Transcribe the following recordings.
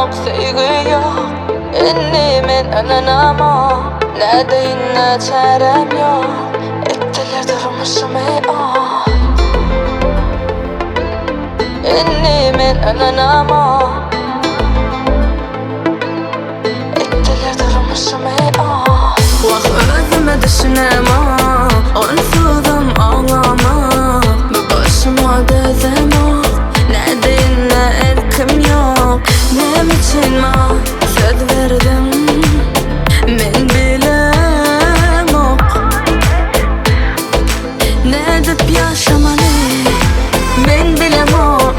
yok, sevgi yok. Inni men ananama, ne deyin ne çarem yok. Ettiler durmuşumu ah. Inni men ananama, ettiler durmuşumu ah. Vah özüme düşünemem, onsuzum ağlamam. Bu başıma dözemem, ne deyin ne erkim yok. Ne için ma söz verdim, men bilem ok. Ne edip yaşamalı, men bilem ok.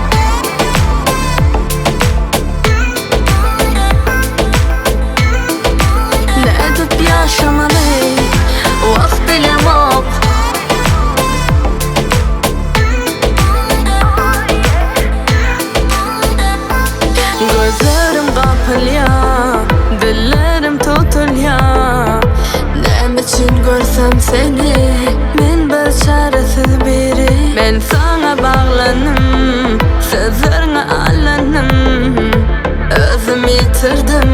Ne edip yaşamalı, vakt bilem ok. Gözlerim kapılya, dillerim tutulya. Ne için görsem seni, men bir çaresiz biri. Men sana bağlanım, sözlerine allanım. Özümü yitirdim,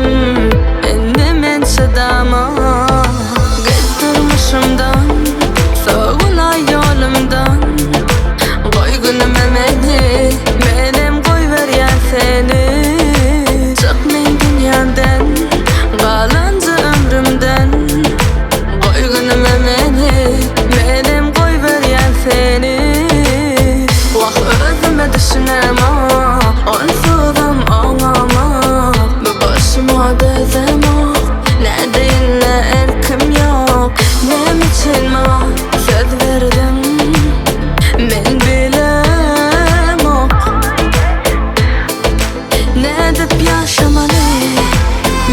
inni men çıdamam. Gittirmişimden, soğula yolumdan. Koy günüme meni, menim koyver ya seni. Çıkmayın dünyadan, kalanca ömrümden. Koy günüme meni, menim koyver ya seni. Vah özüme düşünemem, onsuzum ağlamam. Bu başıma dözemem, ne deyin ne erkim yok. Nem için ma söz verdim, men bilem ok. Ne edip yaşamalı,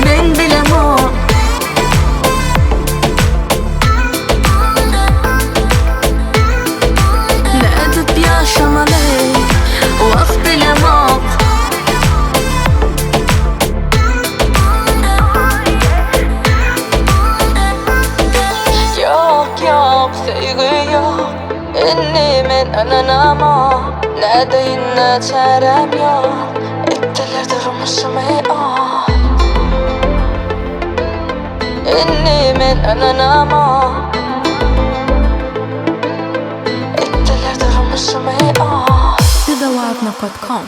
men bilem ok. Ne edip yaşamalı, vakt bilem ok. Yok yok, sevgi yok. Inni men ananama, ne deyin ne çarem yok. Ettiler durmuşumu ah. Inni men ananama, ettiler durmuşumu ah. Sidawadna.com